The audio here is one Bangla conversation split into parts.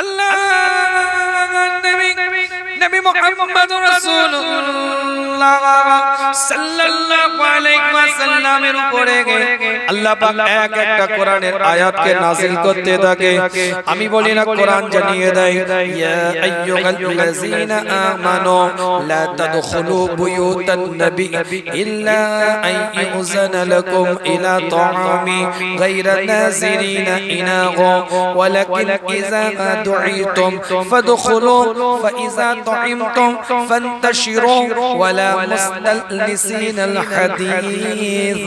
আল্লাহ নবী মুহাম্মদুর রাসূলুল্লাহ সাল্লাল্লাহু আলাইহি ওয়াসাল্লামের উপরে আল্লাহ পাক এক একটা কোরআনের আয়াতকে নাযিল করতে থাকে। আমি বলি না, কোরআন জানিয়ে দেয়, ইয়া আইয়ুহাল্লাযীনা আমানু লা তাদখুলু বুয়ুতান নবী ইল্লা আইয়ুযানা লাকুম ইলা তাআমি গায়রা নাযিরিনা ইনাহু ওয়ালাকিন ইযা দুঈতুম ফাদখুলু ফাইযা তু'ইমতুম ফান্তাশিরু ওয়ালা মুস্তালনিসিনা আল হাদীস।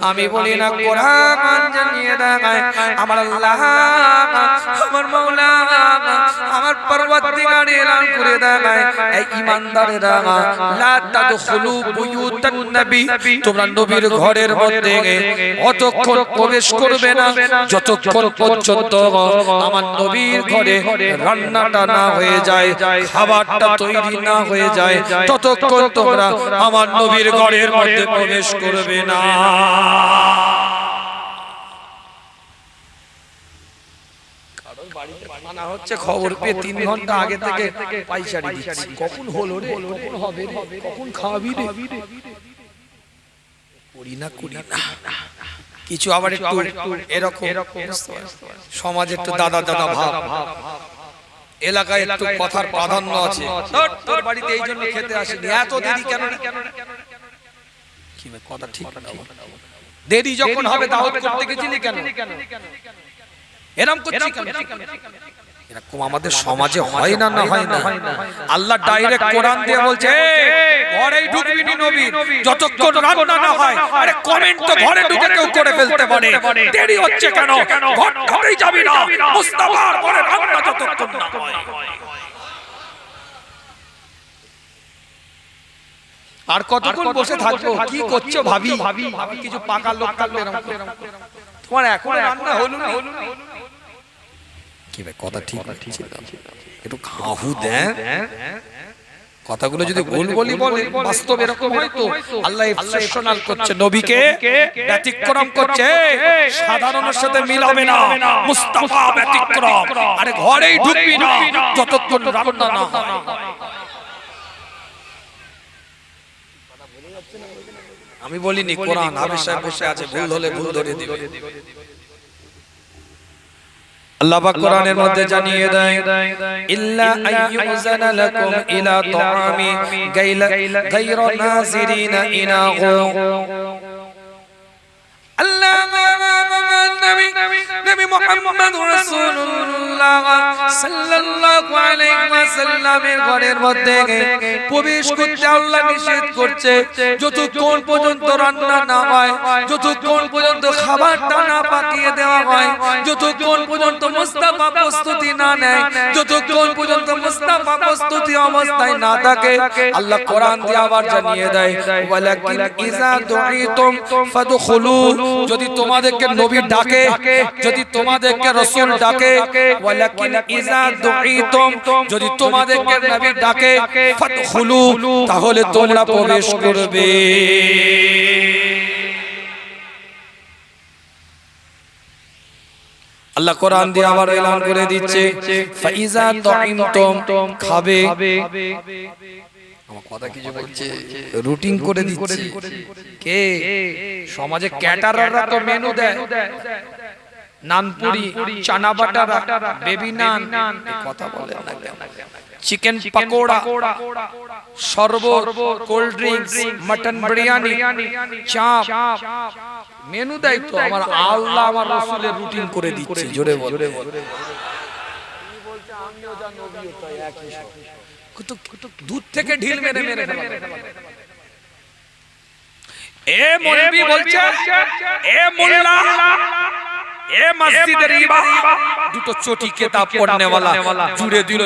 আমি বলি না, কোরআন জানিয়ে দেয়, আমার আল্লাহ, আমার মাওলা, আমার পরওয়ারদিগার এলান করে দেয়, এই ঈমানদারেরা, লা তাদখুলু বুয়ুতান নবী, তোমরা নবীর ঘরের মধ্যে অতক্ষণ প্রবেশ করবে না যতক্ষণ পর্যন্ত আমার নবীর ঘরে রান্নাটা না হয়ে যায়, খাবারটা তৈরি না হয়ে যায়, ততক্ষণ তোমরা আমার নবীর ঘরের মধ্যে প্রবেশ করবে না। কারণ বাড়িতে খানা হচ্ছে, খবর পেয়ে 3 ঘন্টা আগে থেকে পাইচারি দিচ্ছি, কখন হলো রে, কখন হবে রে, কখন খাওয়াবি রে, করি না কিছু। আবার একটু এরকম সমাজে একটু দাদা দাদা ভাব, এলাকায় একটু কথার প্রাধান্য আছে, তোর বাড়িতে এই জন্য খেতে আসেনি, এত দেরি কেন? কি কথা ঠিক না? দেরি যখন হবে দাওয়াত করতে গেছিলি কেন? এরকম করছিস কেন? এরকম আমাদের সমাজে হয় না, না হয় না। আল্লাহ ডাইরেক্ট কোরআন দিয়ে বলছে, ঘরেই ঢুকবি না নবী যতক্ষণ রান্না না হয়। আরে কমেন্ট তো ঘরে ঢুকে কেউ করে ফেলতে পারে, দেরি হচ্ছে কেন? ঘরেই যাবি না, মুস্তাফার ঘরে রান্না যতক্ষণ না হয়। আর কতক্ষণ বসে থাকবো? কি করছো ভাবি? কিছু পাকা লোক থাকলে তোমার এখন রান্না হলো না, কি ভাই কথা ঠিক ছিল? একটু খাহু দেন, কথাগুলো যদি ভুল বলি বলে, বাস্তব এরকম হয় তো। আল্লাহ এক্সেপশনাল করছে, নবীকে ব্যতিক্রম করছে, সাধারণের সাথে মিলাবে না, মুস্তাফা ব্যতিক্রম। আরে ঘরেই ঢুকবি না যতক্ষণ রান্না না হয়। আমি বলিনি, কোরআন হাবিব বসে আছে, ভুল হলে ভুল ধরে দিবে। আল্লাহ পাক কোরআনের মধ্যে জানিয়ে দেয়, ইল্লা আইয়ুযানা লাকুম ইলা তাআমি গায়রা নাযিরিনা ইনাহু। আল্লাহ নবী মুহাম্মদুর রাসূলুল্লাহ সাল্লাল্লাহু আলাইহি ওয়াসাল্লামের ঘরের মধ্যে প্রবেশ করতে আল্লাহ নিষেধ করছে। যতক্ষণ পর্যন্ত রান্না না হয়, যতক্ষণ পর্যন্ত খাবারটা না পাকিয়ে দেওয়া হয়, যতক্ষণ পর্যন্ত মুস্তাফা প্রস্তুতি না নেয়, যতক্ষণ পর্যন্ত মুস্তাফা প্রস্তুতি অবস্থায় না থাকে, আল্লাহ কোরআন দিয়ে আবার জানিয়ে দেয়, ওয়ালাকিন ইযা দুঈতুম ফাদখুলু, যদি তোমাদেরকে নবী ডাকে, যদি তোমাদেরকে রাসূল ডাকে, ওয়ালাকিন ইযা দুঈতুম, যদি তোমাদেরকে নবী ডাকে, ফাদখুলু, তাহলে তোমরা প্রবেশ করবে। আল্লাহ কোরআন দিয়ে আবার এলান করে দিচ্ছে, ফাইজা তুইমতুম, খাবে। আমার কথা কিছু বলছে, রুটিন করে দিচ্ছে কে? সমাজে ক্যাটারাররা তো মেনু দেয়, নানপুরি, চানা বাটারা, বেবি নান, কথা বলে না কেন? চিকেন পকোড়া, শরবত, কোল্ড ড্রিঙ্কস, মটন বিরিয়ানি, চাপ, মেনু দেয় তো। আমার আল্লাহ আমার রাসূলের রুটিন করে দিচ্ছে, জোরে বল। দূর থেকে ঢিল মেরে মেরে এ মৌলবি বলছে, এ মোল্লা, এ মসজিদের ইমাম, দুটো চটি কিতাব পড়নে वाला জুড়ে দিল,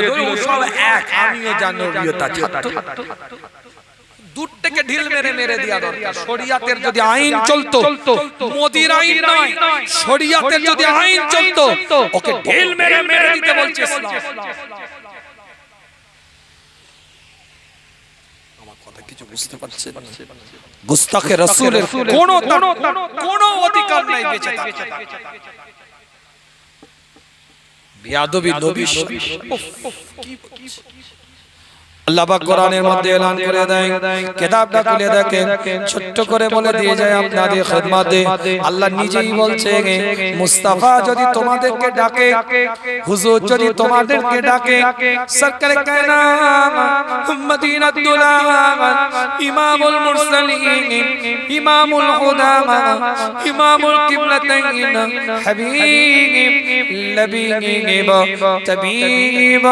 সব এক। আমিও জানবিয়তা ছাত্র। দূর থেকে ঢিল মেরে মেরে দেয়া দরকার। শরিয়াতের যদি আইন চলতো, মোদির আইন নয়, শরিয়াতের যদি আইন চলতো, ওকে ঢিল মেরে মেরে দিতে বলছে ইসলাম। আমার কথা কিছু বুঝতে পারছেন? গুস্তাখে রাসূলের কোনো অধিকার নাই বেঁচে থাকার। বেয়াদবি নবী আল্লাহ পাক কোরআনের মধ্যে এলান করে দেয়, কিতাবটা খুলে দেখেন, ছোট্ট করে বলে দিয়ে যায় আপনাদের খিদমতে। আল্লাহ নিজেই বলছে, মুস্তাফা যদি তোমাদেরকে ডাকে, হুজুর যদি তোমাদেরকে ডাকে, সরকারে কায়নাত মদিনাতুল ইমামুল মুরসালিন ইমামুল হুদা ইমামুল কিবলাতাইন হাবিব লবিব তাবিব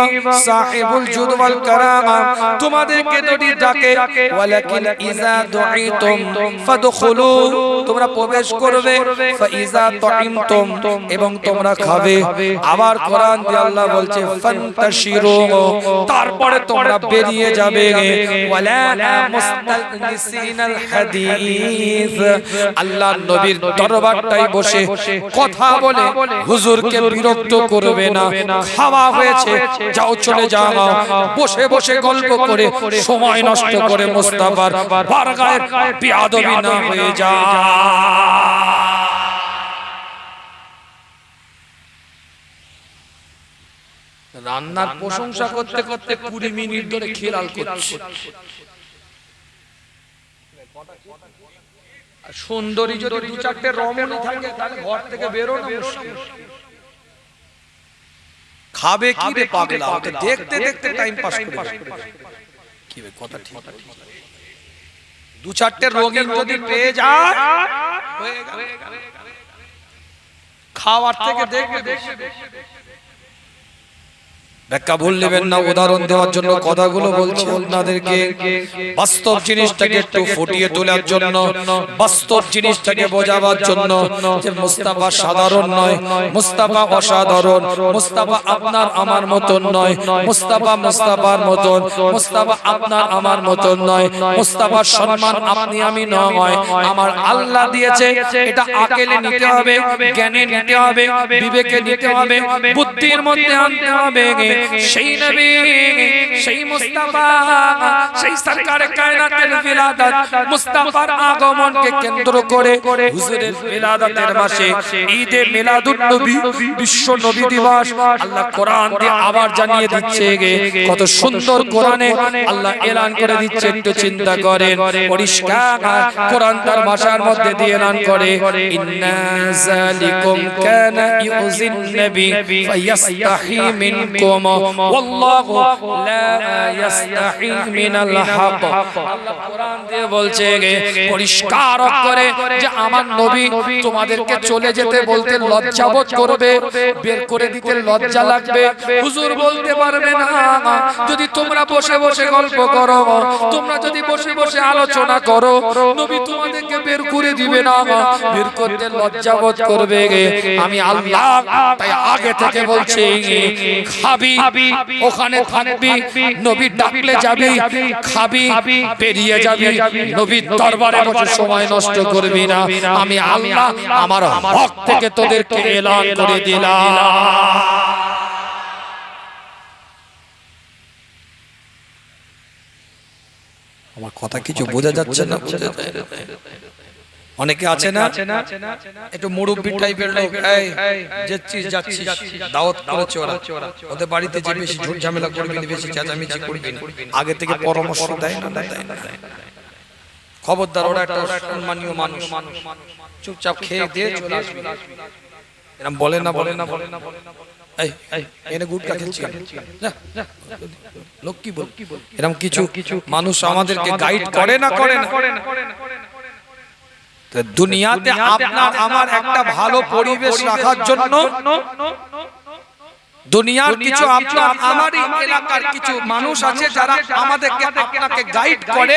সাহিবুল জুদ ওয়াল কারামা তোমাদেরকে যদি ডাকে, ওয়ালাকিন ইযা দুইতুম ফাদখুলু তোমরা প্রবেশ করবে, ফাইযা তাইমতুম এবং তোমরা খাবে। আবার কোরআন দিয়ে আল্লাহ বলছে ফান্তাশিরু তারপরে তোমরা বেরিয়ে যাবে। ওয়ালা মুস্তানিসিনাল হাদিস আল্লাহ নবীর দরবারটাই বসে কথা বলে হুজুরকে বিরক্ত করবে না। খাওয়া হয়েছে, যাও চলে যাও, বসে বসে গল্প করে সময় নষ্ট করে মুস্তাফার বারগায়ে বেয়াদবি না হয়ে যায়। রান্নার প্রশংসা করতে করতে 20 মিনিট ধরে খেলাল করছে। সুন্দরী যদি দু চারটে রমণী থাকে তাহলে ঘর থেকে বেরো না মুশকিল। খাবে কি রে পাগলা, ওকে দেখতে দেখতে টাইম পাস করে কি বে কথা ঠিক। দু চারটে রোগী যদি পেয়ে যায় হয়ে গেল, খাওয়ার থেকে দেখবে। ব্যাখ্যা ভুল নেবেন না, উদাহরণ দেওয়ার জন্য কথাগুলো বলছি আপনাদেরকে। বাস্তব জিনিসটাকে একটু ফুটিয়ে তোলার জন্য, বাস্তব জিনিসটাকে বোঝাবার জন্য যে মুস্তাফা সাধারণ নয়, মুস্তাফা অসাধারণ, মুস্তাফা আপনার আমার মতন নয়, মুস্তাফা মুস্তাফার মতন, মুস্তাফা আপনার আমার মতন নয়। মুস্তাফার সম্মান আপনি আমি নয়, আমার আল্লাহ দিয়েছে। এটা আকলে নিতে হবে, জ্ঞানে নিতে হবে, বিবেকে নিতে হবে, বুদ্ধির মধ্যে আনতে হবে। সেই নবী, সেই মুস্তাফা, সেই সরকারে কায়নাতের বিলাদত, মুস্তাফার আগমনকে কেন্দ্র করে হুজুরের বিলাদতের মাসে ঈদে মিলাদুন নবী, বিশ্ব নবী দিবস আল্লাহ কোরআন দিয়ে আবার জানিয়ে দিচ্ছে। কত সুন্দর কোরআনে আল্লাহ এলান করে দিচ্ছে, একটু চিন্তা করেন। পরিষ্কার কোরআন তার ভাষার মধ্যে দিয়ে এলান করে, ইন্না যালিকুম কানা ইউজিন নবী ফায়াসতাহি মিনকুম ওয়াল্লাহু লা ইস্তাহি মিনাল হক। আল্লাহ কোরআন দিয়ে বলছে পরিষ্কার করে যে আমার নবী তোমাদেরকে চলে যেতে বলতে লজ্জা বোধ করবে, বের করে দিতে লজ্জা লাগবে। হুজুর বলতে পারবে না, যদি তোমরা বসে বসে গল্প করো, তোমরা যদি বসে বসে আলোচনা করো, নবী তোমাদেরকে বের করে দিবে না, বের করতে লজ্জা বোধ করবে। আমি আল্লাহ তাই আগে থেকে বলছি, খাবি ওখানে থাকবি, নবী ডাকলে যাবি, খাবি পেরিয়ে যাবি, নবীর দরবারে বসে সময় নষ্ট করবি না। আমি আল্লাহ আমার হক থেকে তোদেরকে এলান করে দিলাম। আমার কথা কিছু বোঝা যাচ্ছে না? অনেকে আছে না একটু মুরব্বি টাইপের লোক, এই যাচ্ছিস যাচ্ছিস দাওয়াত করেছে ওরা, ওদের বাড়িতে যে বেশি ঝুট ঝামেলা করবি না, বেশি চেঁচামেচি করবি না, আগে থেকে পরামর্শ দেয় না, দেয় না। খবরদার, ওরা একটা সম্মানীয় মানুষ, চুপচাপ খেয়ে দিয়ে চলে আসবি। এরকম বলে না, বলে না, বলে না, এই এনে গুটকা খেলছি লোক কি বল। এরকম কিছু মানুষ আমাদেরকে গাইড করে না, করে না। দুনিয়াতে আপনার আমার একটা ভালো পরিবেশ রাখার জন্য দুনিয়ার কিছু আপনার আমারই এলাকার কিছু মানুষ আছে যারা আমাদেরকে আপনাকে গাইড করে,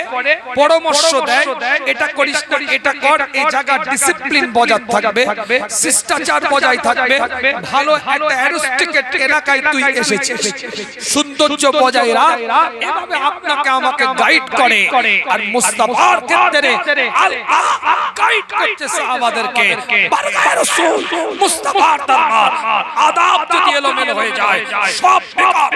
পরামর্শ দেয়, এটা করিস না, এটা কর, এই জায়গার ডিসিপ্লিন বজায় থাকবে, শিষ্টাচার বজায় থাকবে, ভালো একটা অ্যারিস্টিকেট এলাকায় তুই এসেছিস, সৌন্দর্য বজায় রাখ, এভাবে আপনাকে আমাকে গাইড করে। আর মুস্তাফার ক্ষেত্রে আল্লাহ গাইড করতে সাহাবাদেরকে, বারগায়ে রাসূল মুস্তাফার দরবার আদাব যদি এলোমেলো হয়ে যায় সব বেকার।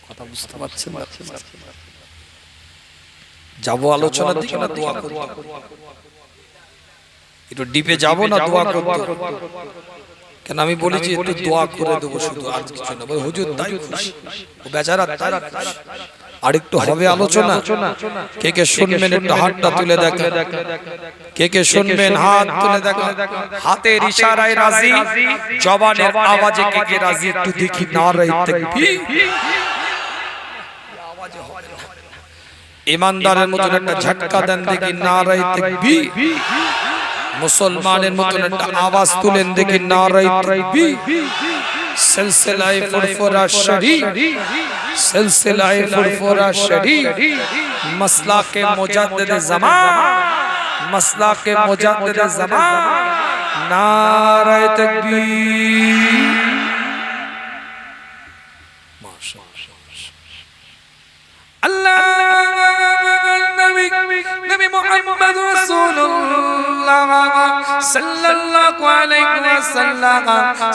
কথা বুঝতে পারছেন? যাবো আলোচনার দিকে না দোয়া করব? একটু ডিপে যাব না দোয়া করতে? কেন আমি বলেছি একটু দোয়া করে দেবো শুধু, আর কিছু না। বলে হুজুর তাই খুশি, ও বেচারা তাই খুশি। আর একটু হবে আলোচনা, কে কে শুনবেন একটু হাতটা তুলে দেখেন, কে কে শুনবেন হাত তুলে দেখেন। হাতের ইশারায় রাজি, জবানের আওয়াজে কে কে রাজি একটু দেখি। নারায়ে তাকবীর। আওয়াজে হবে না, ইমানদারের মতন একটা ঝটকা দেন দেখি। নারায়ে তাকবীর। মুসলমানের মতন একটা আওয়াজ তুলেন দেখি। নারায়ে তাকবীর। সিলসিলায়ে ফুরফুরা শরীফ, সিলসিলায়ে ফুরফুরা শরীফ, মাসলাকে মুজাদ্দিদ জামান, মাসলাকে মুজাদ্দিদ জামান। নারায়ে তাকবীর। মাশাআল্লাহ। আল্লাহ নবী মুহাম্মদ রাসূলুল্লাহ সাল্লাল্লাহু আলাইহি ওয়াসাল্লাম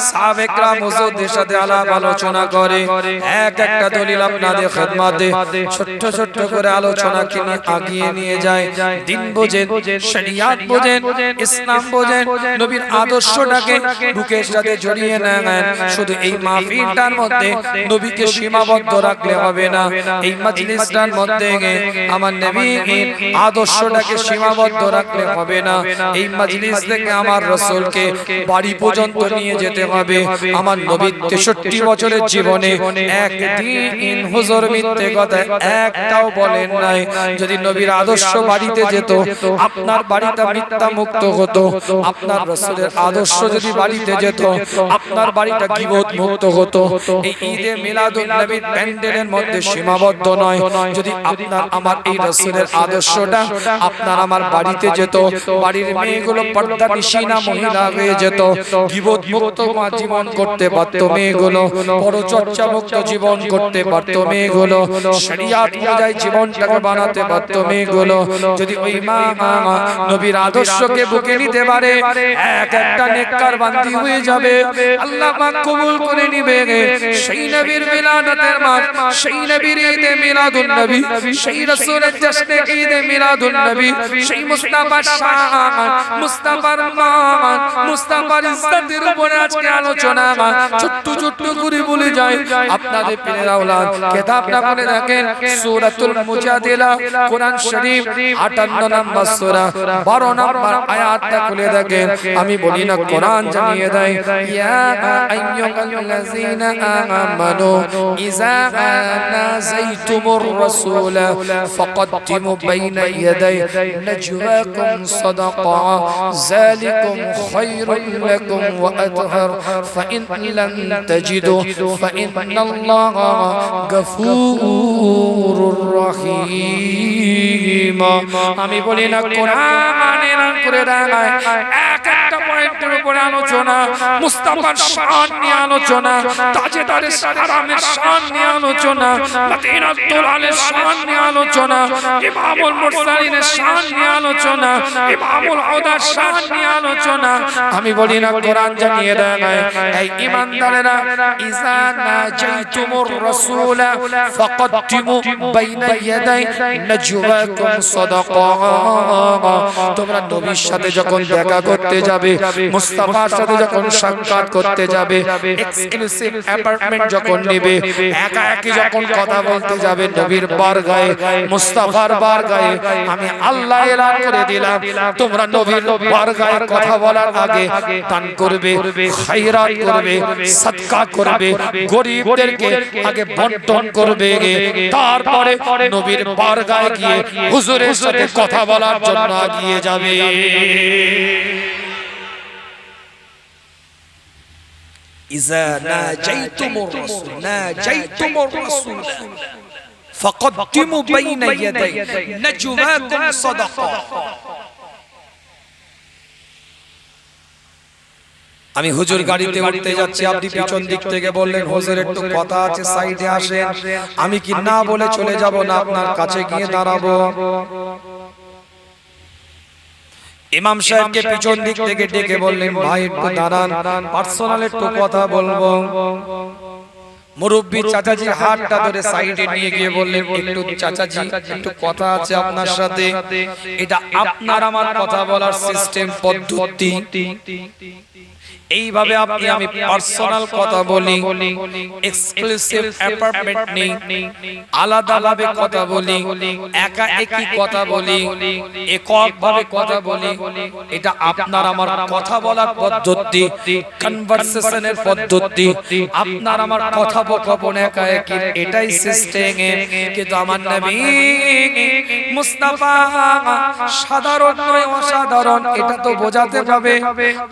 সাহাবে کرام হুজুরদের সাথে আলাপ আলোচনা করে এক একটা দলিল আপনাদের খিদমতে ছোট ছোট করে আলোচনা কিনে আগিয়ে নিয়ে যায়। দিন বোঝেন, শরিয়াত বোঝেন, ইসলাম বোঝেন, নবীর আদর্শটাকে বুকের সাথে জড়িয়ে নেন। শুধু এই মাহফিলটার মধ্যে নবীকে সীমাবদ্ধ রাখলে হবে না, এই মজলিসটার মধ্যে আমার নবীর আদর্শটাকে সীমাবদ্ধ রাখলে হবে না। এই মজলিস থেকে আমার রাসূলকে বাড়ি পর্যন্ত নিয়ে যেতে হবে। আমার নবী 63 বছরের জীবনে একদিন হুজুর মিথ্যে কথা একটাও বলেন নাই। যদি নবীর আদর্শ বাড়িতে যেত, আপনার বাড়িটা মিথ্যা মুক্ত হতো। আপনার রাসূলের আদর্শ যদি বাড়িতে যেত, আপনার বাড়িটা গীবত মুক্ত হতো। এই ঈদে মিলাদুন নবীর প্যান্ডেলের মধ্যে সীমাবদ্ধ নয়। যদি আপনার আমার এই রাসূলের আদর্শটা আপনার আমার বাড়িতে যেত, বাড়ির মেয়েগুলো পর্দা নিশিনা মহিলা হয়ে যেত, গীবত মুক্ত জীবন করতে পারত মেয়েগুলো, পরচর্চা মুক্ত জীবন করতে পারত মেয়েগুলো, শরিয়াত অনুযায়ী জীবনটাকে বানাতে পারত মেয়েগুলো। যদি ওই মা নবীর আদর্শকে বুকে নিতে পারে, এক একটা নেককার বান্দি হয়ে যাবে। আল্লাহ পাক কবুল করে নিবে। সেই নবীর মিলাদাতের মাস, সেই নবীর ঈদে মিলাদুন নবী, সেই রাসূলের জশ্নে ঈদে মিলাদুন নবী, সেই মুস্তাফার শান, মুস্তাফার মান, মুস্তাফার ইজ্জতের উপরে আজকে আলোচনা। ছোট্ট ছোট্ট করে বলে যায় আপনাদের পীরের আওলাদ কিতাব না করে দেখেন সূরাতুল মুজাদিলা, কোরআন শরীফ 58 নম্বর সূরা 12 নম্বর আয়াতটা খুলে দেখেন। আমি বলি না, কোরআন জানিয়ে দেয়, ইয়া আইয়ুহাল্লাযীনা আমানু ইযা নাযাইতুমুর রাসূলা ফাকদ্দিমু বাইনা ইয়াদাই নাজওয়াকুম সাদাকা যালিকুম খায়রুল লাকুম ওয়া আতহার ফাইন লাম তাজিদু ফাইন্নাল্লাহা গফুরুর রহিম। আমি বলি না, কোরআন এলান করে দেয় এক একটা পয়েন্টের উপরে আলোচনা, মুস্তাফার শান নিয়ে আলোচনা, তাজেদারের সালামের শান নিয়ে আলোচনা, মদিনাতুল আলের শান নিয়ে আলোচনা, ইমামুল মুরসালিনের শান নিয়ে আলোচনা, ইমামুল হুদার শান নিয়ে আলোচনা। আমি বলি না, কোরআন জানিয়ে দেয় এই ঈমানদারেরা, ইযা নাজাইতুমুর রাসূলা ফাকদ্দিমু বাইনা ইয়াদাই নাজওয়াকুম সাদাকা। তোমরা নবীর সাথে যখন দেখা করতে যাবে, মুস্তাফার সাথে যখন সাক্ষাৎ করতে যাবে, এক্সক্লুসিভ অ্যাপার্টমেন্ট যখন নেবে, একা একই যখন কথা বলতে যাবে নবীর বারগাহে, মুস্তাফার বারগাহে, আমি আল্লাহ এলান করে দিলাম, তোমরা নবীর বারগাহে কথা বলার আগে দান করবে, খায়রাত করবে, সাদকা করবে, গরীবদেরকে আগে বন্টন করবে, তারপরে নবীর বারগাহে গিয়ে হুজুরের সাথে কথা বলার জন্য এগিয়ে যাবে। ইযা নাজাইতুমুর রাসূল, নাজাইতুমুর রাসূল ফাকদ্দিমু বাইনা ইয়াদাই নাজওয়াকুম সাদাকা। আমি হুজুর গাড়িতে উঠতে যাচ্ছি, আপনি পিছন দিক থেকে বললেন হুজুর একটু কথা আছে সাইডে আসেন। আমি কি না বলে চলে যাব না আপনার কাছে গিয়ে দাঁড়াবো? ইমাম সাহেবকে পিছন দিক থেকে ডেকে বললেন, ভাই একটু দাঁড়ান, পার্সোনাল একটু কথা বলবো। মুরব্বি চাচাজি হাতটা ধরে সাইডে নিয়ে গিয়ে বললেন, একটু চাচাজি একটু কথা আছে আপনার সাথে। এটা আপনার আমার কথা বলার সিস্টেম পদ্ধতি, এইভাবে আপনি আমি পার্সোনাল কথা বলি, এক্সক্লুসিভ অ্যাপার্টমেন্ট নেই, আলাদাভাবে কথা বলি, একা একই কথা বলি, এককভাবে কথা বলি। এটা আপনার আমার কথা বলার পদ্ধতি, কনভারসেশনের পদ্ধতি, আপনার আমার কথোপকথন একা একই, এটাই সিস্টেম। কিন্তু আমার নবী মুস্তাফা সাধারণ নয় অসাধারণ, এটা তো বোঝাতে হবে।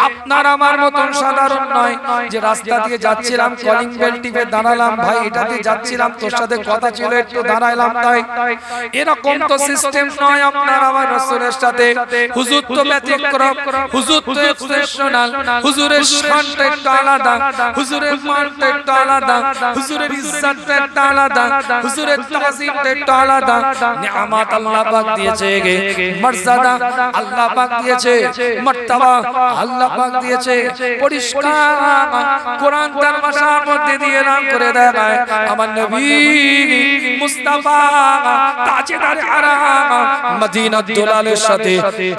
আপনার আমার মতন সাধারণ নয় যে রাস্তা দিয়ে যাচ্ছিলাম, কলিং বেল টিপে দাঁড়ালাম, ভাই এটা দিয়ে যাচ্ছিলাম, তোর সাথে কথা ছিল একটু দাঁড়াইলাম, তাই এরকম তো সিস্টেম নয় আপনার আমার রাসূলের সাথে। হুজুর তো ব্যতিক্রম, হুজুর তো এক্সেপশনাল, হুজুরের শানটা একটু আলাদা, হুজুরের মানটা একটু আলাদা, হুজুরের ইজ্জতটা একটু আলাদা, হুজুরের তাজিমটা একটু আলাদা। নিয়ামত আল্লাহ পাক দিয়েছে, মর্যাদা আল্লাহ পাক দিয়েছে, মর্তবা আল্লাহ পাক দিয়েছে। পরিষ্কার কোরআন তার ভাষার মধ্যে দিয়ে নাম করে দেয় আমার নবী মুস্তাফা তাজদার আরাম মদিনাত দুলালের সাথে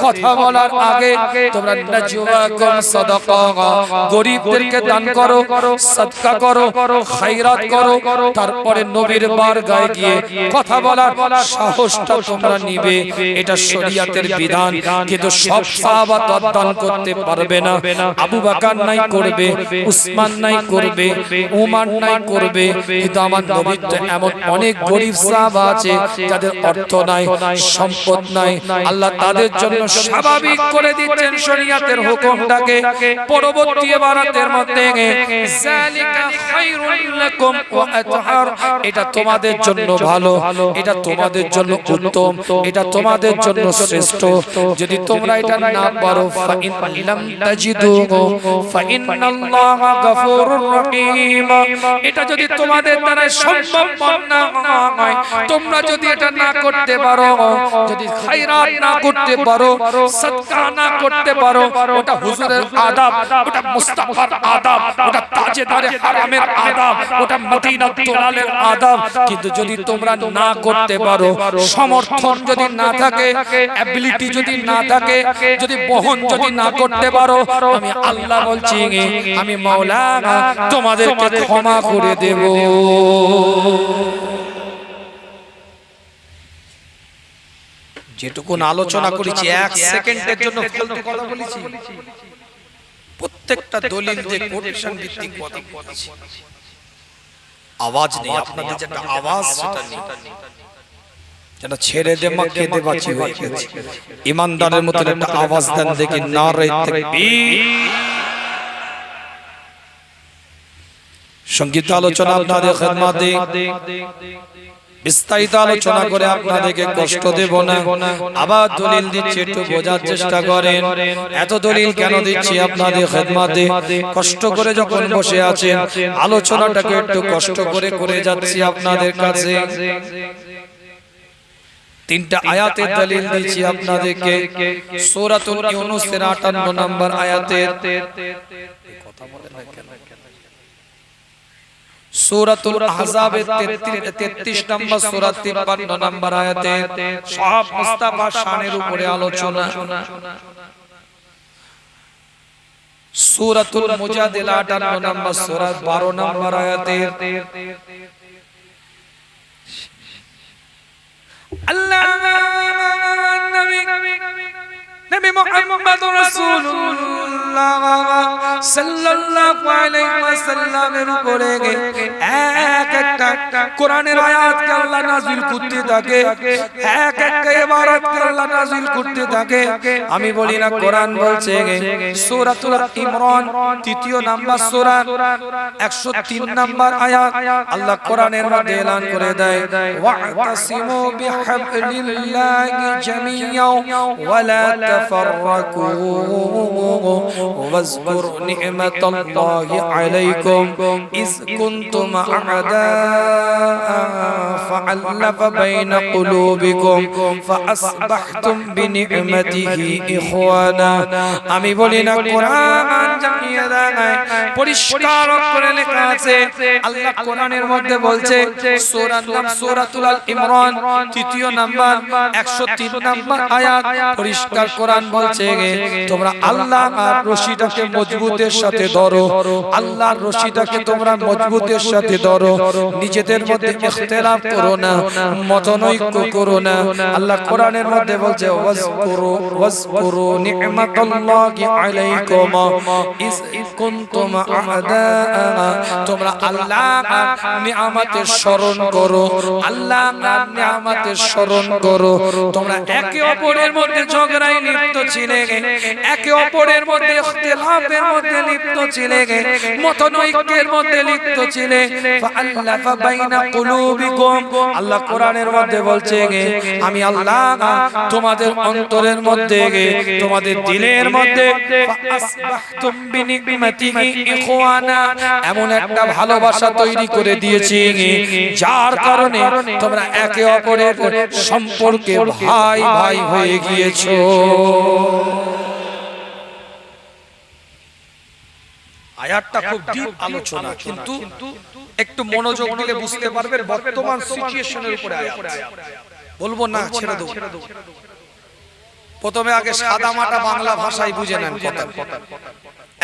কথা বলার আগে তোমরা নাজওয়াকুম সাদাকা, গরীবদেরকে দান করো, সাদকা করো, খায়রাত করো, তারপরে নবীর বারগায় গিয়ে কথা বলার সাহসটা তোমরা নিবে। এটা শরীয়তের বিধান। কিন্তু সব সাহাবা তদ্দান করতে পারবে না। আবু বকর নাই করবে, উসমান নাই করবে, উমর নাই করবে। কিন্তু আমার নবীর তো এমন অনেক গরীব সাহাবা আছে যাদের অর্থ নাই, সম্পদ নাই, আল্লাহ তাদের জন্য স্বাভাবিক করে দিচ্ছেন শরীয়তের হুকুমটাকে। পরবর্তী ইবারতের মধ্যে যালিকা খায়রুল লাকুম ওয়া আতহার, এটা তোমাদের জন্য ভালো, এটা তোমাদের জন্য উত্তম, এটা তোমাদের জন্য শ্রেষ্ঠ। যদি তোমরা এটা না পারো, ফাইন লাম তাজিদু ফাইন্নাল্লাহা গফুরুর রহিম, এটা যদি তোমাদের দ্বারা সম্ভব না হয়, তোমরা যদি এটা না করতে পারো, যদি খায়রাত না করতে পারো, সাদকা না করতে পারো, ওটা হুজুরের আদব, ওটা মুস্তাফার আদব, ওটা তাজদারে হারামের আদব, ওটা মদিনাত দুলালের আদব। কিন্তু যদি তোমরা না করতে পারো, সমর্থন যদি না থাকে, অ্যাবিলিটি যদি না থাকে, যদি বহন যদি না করতে পারো, আমি আল্লাহ বলছি, আমি মাওলানা তোমাদেরকে ক্ষমা করে দেব। যেটুকুন আলোচনা করেছি, এক সেকেন্ডের জন্য ফালতু কথা বলেছি? প্রত্যেকটা দলিল যে কোটেশন ভিত্তিক কথা বলেছি। আওয়াজ নেই আপনাদের, যেটা আওয়াজ সেটা নেই, যেটা ছেড়ে দে মাকে দে বাঁচি হয়ে গেছে। ইমানদারের মতো একটা আওয়াজ দেন দেখি, নারে তাকবীর। সংগীত আলোচনা আপনাদের খিদমতে, বিস্তারিত আলোচনা করে আপনাদেরকে কষ্ট দেব না। আবার দলিল দিচ্ছি, একটু বোঝার চেষ্টা করেন। এত দলিল কেন দিচ্ছি আপনাদের খিদমতে? কষ্ট করে যখন বসে আছেন, আলোচনাটাকে একটু কষ্ট করে করে যাচ্ছি আপনাদের কাছে। তিনটা আয়াতের দলিল দিচ্ছি আপনাদেরকে। সূরাতুল ইউনূসের 58 নম্বর আয়াতের, কথা বলে না কেন? সূরাতুল আহজাবের 33 নম্বর সূরা 53 নম্বর আয়াতে সব মুস্তাফা শানের উপরে আলোচনা। সূরাতুল মুজাদিলা 58 নম্বর সূরা 12 নম্বর আয়াতে আল্লাহ নবী মুহাম্মদুর রাসূলুল্লাহ সাল্লাল্লাহু আলাইহি ওয়াসাল্লামের উপরে এক একটা কোরআনের আয়াতকে আল্লাহ নাযিল করতে থাকে, এক একটা ইবারতকে আল্লাহ নাযিল করতে থাকে। আমি বলি না, কোরআন বলছে সূরাতুল ইমরান 3 নম্বর সূরা 103 নম্বর আয়াত, আল্লাহ কোরআনের মধ্যে এলান করে দেয়, ওয়া'তাসিমু বিহাবলিল্লাহি জামিআন ওয়া লা তাফাররাকু ওয়াজকুর নি'মাতাল্লাহি আলাইকুম ইয কুনতুম আ'দাআ ফাআল্লাফা বাইনা কুলুবিকুম ফাআসবাহতুম বিনি'মাতিহি ইখওয়ানা। আমি বলি না, কোরআন জানিয়ে দেয় পরিষ্কার করে লেখা আছে। আল্লাহ কোরআনের মধ্যে বলছে, সূরার নাম সূরাতুল আল ইমরান, তৃতীয় নাম্বার 103 নাম্বার আয়াত। পরিষ্কার কোরআন বলছে, তোমরা আল্লাহ আর রশিটাকে মজবুতের সাথে ধরো, আল্লাহর রশিটাকে তোমরা মজবুতের সাথে ধরো, নিজেদের মধ্যে ইখতিলাফ করো না, মতানৈক্য করো না। আল্লাহ কোরআনের মধ্যে বলছে, ওয়াজকুরু নি'মাতাল্লাহি আলাইকুম ইজ কুনতুম আ'দা, তোমরা আল্লাহর নিয়ামতের স্মরণ করো, আল্লাহর নিয়ামতের স্মরণ করো। তোমরা একে অপরের মধ্যে ঝগড়ায় লিপ্ত ছিলে, একে অপরের মধ্যে ইখতিলাফের মধ্যে লিপ্ত ছিলে, মতানৈক্যের মধ্যে লিপ্ত ছিলে। ফাআল্লাফা বাইনা কুলুবিকুম, আল্লাহ কোরআনের মধ্যে বলছে, আমি আল্লাহ তোমাদের অন্তরের মধ্যে, তোমাদের দিলের মধ্যে ফাআসবাহতুম বিনি'মাতিহি ইখওয়ানা, এমন একটা ভালোবাসা তৈরি করে দিয়েছি যার কারণে তোমরা একে অপরের সম্পর্কে ভাই ভাই হয়ে গিয়েছো। আয়াতটা খুব ডিপ আলোচনা, কিন্তু একটু মনোযোগ দিলে বুঝতে পারবেন বর্তমান সিচুয়েশনের উপরে আয়াত। বলবো না, ছেড়ে দেব। প্রথমে আগে সাদা মাটা বাংলা ভাষায় বুঝে নেন কথা,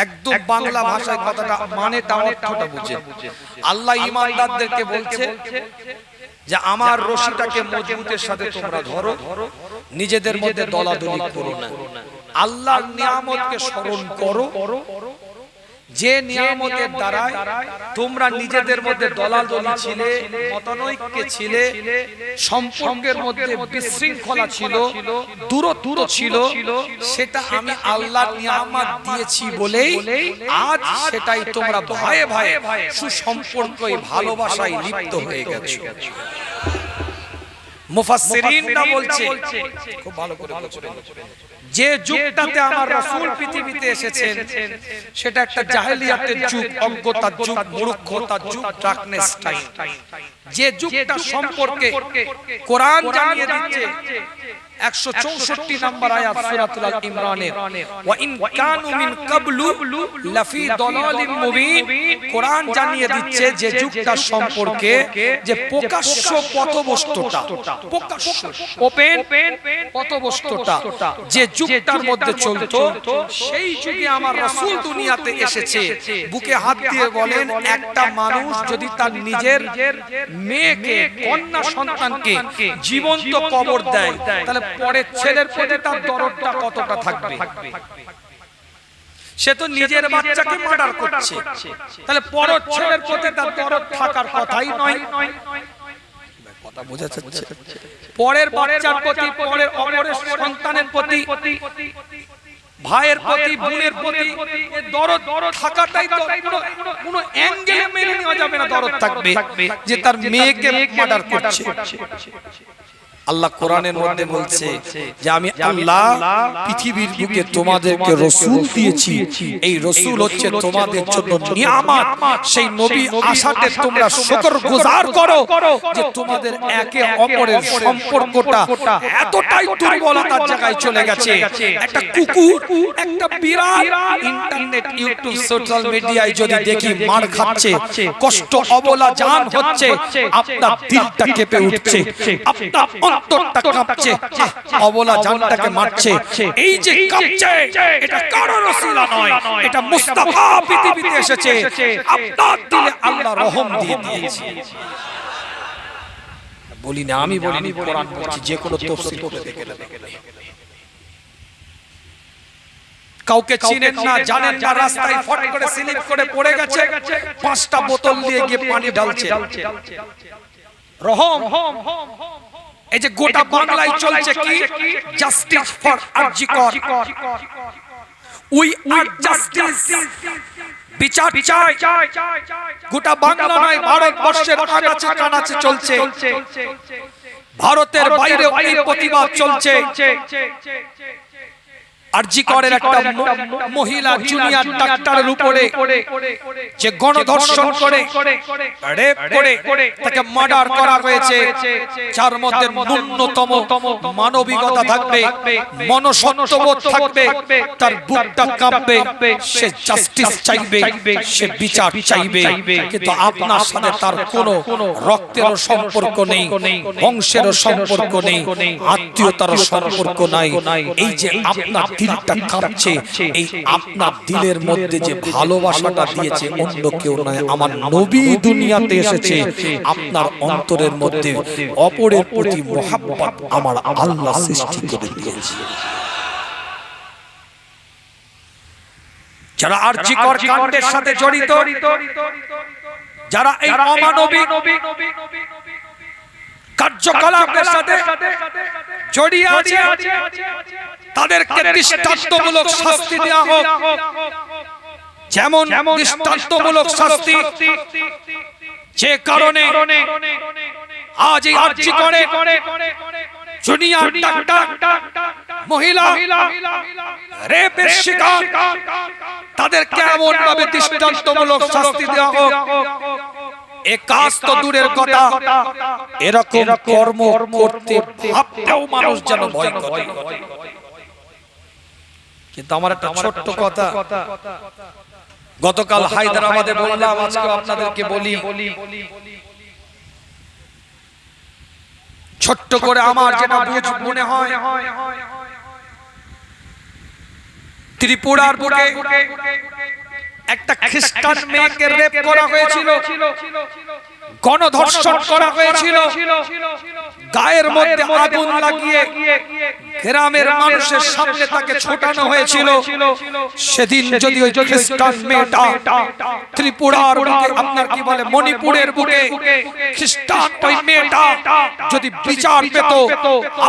একদম বাংলা ভাষায় কথাটা মানেটা অর্থটা বুঝেন। আল্লাহ ঈমানদারদেরকে বলছে যে আমার রশিটাকে মজবুতের সাথে তোমরা ধরো, নিজেদের মধ্যে দলাদলি করো না, আল্লাহর নিয়ামতকে স্মরণ করো, যে নিয়ামতের দ্বারা তোমরা নিজেদের মধ্যে দলাদলি ছিলে, মতানৈক্য ছিলে, সম্পর্কের মধ্যে বিশৃঙ্খলা ছিল, দূরত্ব ছিল, সেটা আমি আল্লাহর নিয়ামত দিয়েছি বলেই আজ সেটাই তোমরা ভাইয়ে ভাইয়ে সুসম্পর্কই ভালোবাসায় লিপ্ত হয়ে গেছো। মুফাসসিরিনরা বলছে, খুব ভালো করে বুঝবেন, যে যুগটাতে আমার রাসূল পৃথিবীতে এসেছেন সেটা একটা জাহেলিয়াতের যুগ, অজ্ঞতার যুগ, মূর্খতার যুগ, ডার্কনেস টাইম। যে যুগটা সম্পর্কে কোরআন জানিয়ে দিচ্ছে 164 নম্বর আয়াত সূরাতুল আল ইমরানের, ওয়া ইন কানু মিন ক্বাবলু লাফি দালালিম মুবিন, কোরআন জানিয়ে দিচ্ছে যে যুগটা সম্পর্কে, যে প্রকাশ্য পথভ্রষ্টতা, প্রকাশ্য ওপেন পথভ্রষ্টতা যে যুগটার মধ্যে চলতো, সেই যুগে আমার রাসূল দুনিয়াতে এসেছে। বুকে হাত দিয়ে বলেন, একটা মানুষ যদি তার নিজের মেয়েকে, কন্যা সন্তানকে জীবন্ত কবর দেয়, তাহলে পরে ছেলের প্রতি তার দরদটা কতটা থাকবে? সে তো নিজের বাচ্চাকে মার্ডার করছে, তাহলে পর ছেলের প্রতি তার দরদ থাকার কথাই নয়। কথা বোঝা যাচ্ছে? পরের বাচ্চার প্রতি, পরের অপরের সন্তানের প্রতি, ভাইয়ের প্রতি, বোনের প্রতি দরদ থাকাটাই তো কোনো অ্যাঙ্গেলে মেনে নেওয়া যাবে না। দরদ থাকবে যে তার মেয়েকে মার্ডার করছে। আল্লাহ কোরআনের মধ্যে বলছে যে আমি আল্লাহ পৃথিবীর বুকে তোমাদেরকে রাসূল দিয়েছি, এই রাসূল হচ্ছে তোমাদের জন্য নিয়ামত। সেই নবী আসাতে তোমরা শুকরগুজার করো যে তোমাদের একে অপরের সম্পর্কটা এতটাই দুর্বলতার জায়গায় চলে গেছে। একটা কুকুর, একটা বিড়াল ইন্টারনেট, ইউটিউব, সোশ্যাল মিডিয়ায় যদি দেখি মার খাচ্ছে, কষ্ট অবলা জান হচ্ছে, আপনার দিলটা কেঁপে উঠছে, আপনার অন্তরটা কাঁপছে, অবলা জানটাকে মারছে। এই যে কাঁপছে, এটা কারো রসিলা নয়, এটা মুস্তাফা পৃথিবীতে এসেছে, আপনার দিলে আল্লাহ রহম দিয়ে দিয়েছে। বলি না, আমি বলিনি, কোরআন বলছি, যে কোনো তাফসীর করে দেখে নেবেন। কাউকে চিনেন না, জানেন না, রাস্তায় ফট করে স্লিপ করে পড়ে গেছে, 5টা বোতল দিয়ে গিয়ে পানি ঢালছে, রহম। এই যে গোটা বাংলায় চলছে কি, justice for RG Kar, we are justice, বিচার চাই। গোটা বাংলা নয়, ভারতবর্ষের কানাচে কানাচে চলছে, ভারতের বাইরে এই প্রতিবাদ চলছে। আরজি করের একটা মহিলা জুনিয়র ডাক্তারের উপরে যে গণধর্ষণ করে রেপ করে তাকে মার্ডার করা হয়েছে, যার মধ্যে ন্যূনতম মানবিকতা থাকবে, মনুষ্যত্ববোধ থাকবে, তার বুকটা কাঁপবে, সে জাস্টিস চাইবে, সে বিচার চাইবে। কিন্তু আপনার সাথে তার কোনো রক্তেরও সম্পর্ক নেই, বংশেরও সম্পর্ক নেই, আত্মীয়তারও সম্পর্ক নাই। এই যে আপনার দিলটা কাঁপছে, এই আপনার দিলের মধ্যে যে ভালোবাসাটা দিয়েছে অন্য কেউ নয়, আমার নবী দুনিয়াতে এসেছে আপনার অন্তরের মধ্যে অপরের প্রতি মহব্বত আমার আল্লাহ সৃষ্টি করে দিয়েছে। যারা আরজি কর কাণ্ডের সাথে জড়িত, যারা এই অমানবিক কার্যকলাপের সাথে জড়িয়ে আছে, তাদেরকে দৃষ্টান্তমূলক শাস্তি দেওয়া হোক। যেমন দৃষ্টান্তমূলক শাস্তি, যে কারণে আজ এই আরজি করে জুনিয়র ডাক্তার মহিলা রেপের শিকার, তাদেরকে এমন ভাবে দৃষ্টান্তমূলক শাস্তি দেওয়া হোক। এ কাজ তো দূরের কথা, এরকম কর্ম করতে ভাবতেও মানুষ যেন ভয় করে। কিন্তু আমার একটা ছোট্ট কথা, গতকাল হায়দ্রাবাদে বললাম, আজকে আপনাদেরকে বলি, ছোট্ট করে আমার যেটা মনে হয়, ত্রিপুরার বুকে একটা খ্রিস্টান মেয়েকে রেপ করা হয়েছিল, গণধর্ষণ করা হয়েছিল, গায়ের মধ্যে আগুন লাগিয়ে গ্রামের মানুষের সামনে তাকে ছোটানো হয়েছিল। সেদিন যদি ওই খ্রিস্টান মেয়েটা ত্রিপুরার বুকে, আপনার কি বলে মণিপুরের বুকে খ্রিস্টান ওই মেয়েটা যদি বিচার পেত,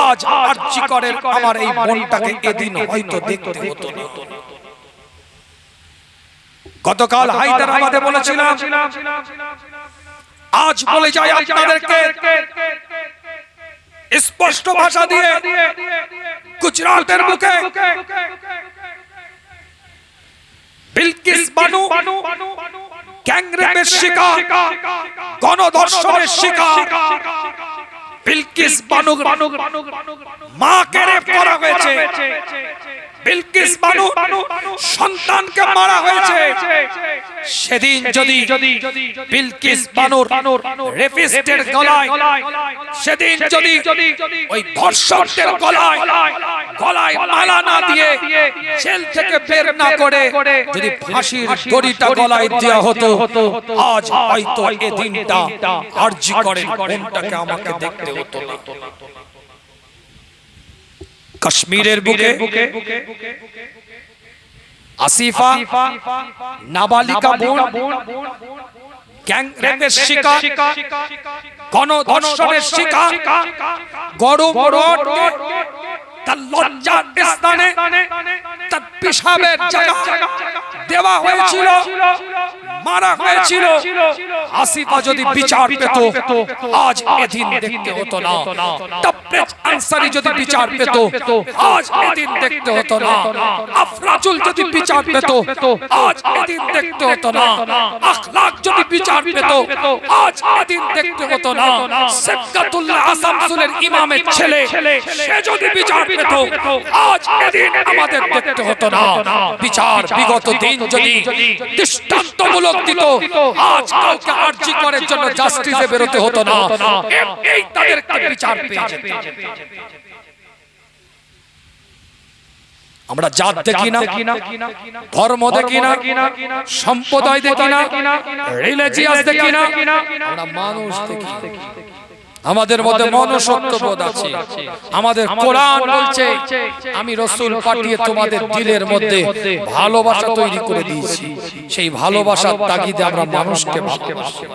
আজ আরজি করের আমার এই মনটাকে এদিন হয়তো দেখতে হতো না। গতকাল হায়দ্রাবাদে বলেছিলাম, আজ বলে যায় আপনাদেরকে স্পষ্ট ভাষা দিয়ে, গুজরাটের বুকে বিলকিস বানু গ্যাংরেপের শিকার, গণধর্ষণের শিকার। বিলকিস বানু মাকে রেপ করা হয়েছে, বিলকিস বানু সন্তানকে মারা হয়েছে। সেদিন যদি বিলকিস বানুর রেপিস্টের গলায়, সেদিন যদি ওই ধর্ষকদের গলায় মালা না দিয়ে, জেল থেকে বের না করে যদি ফাঁসির দড়িটা গলায় দেওয়া হতো, আজ হয়তো এই দিনটা আরজি করে মনটাকে আমাকে দেখতে হতো না। কাশ্মীরের বুকে আসিফা নাবালিকা বোন গ্যাং রেপের শিকার, গণধর্ষণের শিকার, গরম রোডে তার লজ্জার স্থানে তার পেশাবের জায়গা দেওয়া হয়েছিল, মারা হয়েছিল। আসিফা যদি বিচার পেত, আজ এদিন দেখতে হতো না। তাবরেজ আনসারী যদি বিচার পেত, আজ এদিন দেখতে হতো না। আফরাজুল যদি বিচার পেত, আজ এদিন দেখতে হতো না। আখলাক যদি বিচার পেত, আজ এদিন দেখতে হতো না। সাদকাতুল্লাহ আসামসুলের ইমামের ছেলে, সে যদি বিচার পেত, আজ এদিন আমাদের দেখতে হতো না। বিচার বিগত দিন যদি দৃষ্টান্তমূলক দিত, আজ কাউকে আরজি করার জন্য জাস্টিসে বেরোতে হতো না। এই তাদেরকে বিচার পেয়ে যেত। আমরা জাত দেখি না, ধর্ম দেখি না, সম্প্রদায় দেখি না, রিলিজিয়াস দেখি না, আমরা মানুষ দেখি। আমাদের মধ্যে মনুষ্যত্ববোধ আছে। আমাদের কোরআন বলছে, আমি রাসূল পাঠিয়ে তোমাদের দিলের মধ্যে ভালোবাসা তৈরি করে দিয়েছি। সেই ভালোবাসার তাগিদে আমরা মানুষকে ভালোবাসি।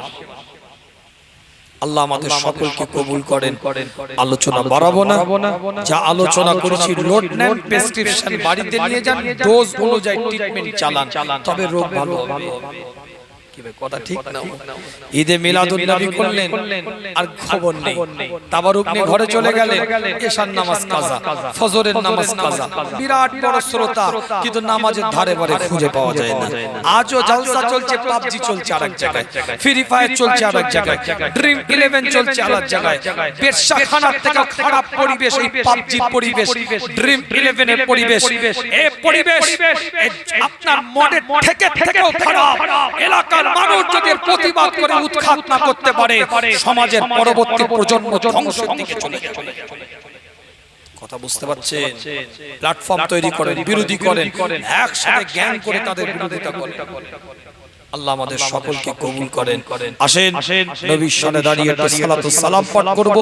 আল্লাহ আমাদের সকলকে কবুল করেন। আলোচনা বাড়াবো না, যা আলোচনা করেছি লোড নেন, প্রেসক্রিপশন বাড়িতে নিয়ে যান, ডোজ অনুযায়ী ট্রিটমেন্ট চালান, তবে রোগ ভালো হবে। কথা ঠিক না? ঈদে মিলাদুন নবী করলেন আর খবর নেই, তাবারুক নিয়ে ঘরে চলে গেলেন, এশার নামাজ কাজা, ফজরের নামাজ কাজা, বিরাট বড় শ্রোতা, কিন্তু নামাজের ধারে বারে খুঁজে পাওয়া যায় না। আজও জলসা চলছে, পাবজি চলছে আরেক জায়গায়, ফ্রি ফায়ার চলছে আরেক জায়গায়, ড্রিম 11 চলছে আরেক জায়গায়, বেশ্যাখানার থেকে খারাপ পরিবেশ এই পাবজির পরিবেশ, ড্রিম 11 এর পরিবেশ। এই পরিবেশ আপনার মনের থেকেও খারাপ। এলাকার মানুষ যদি প্রতিবাদ করে উৎখাত না করতে পারে, সমাজের পরবর্তী প্রজন্ম ধ্বংসের দিকে চলে যাবে। কথা বুঝতে পারছেন? প্ল্যাটফর্ম তৈরি করেন, বিরোধী করেন, একসাথে গ্যাং করে তাদের বিরোধিতা করেন। আল্লাহ আমাদের সকলকে কবুল করেন। আসেন নবীর সামনে দাঁড়িয়ে একটু সালাত ও সালাম পাঠ করব।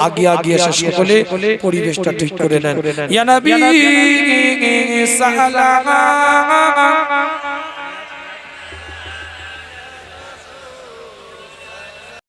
আগে এসে সকলে পরিবেশটা ঠিক করে নেন। ইয়া নবী সালাম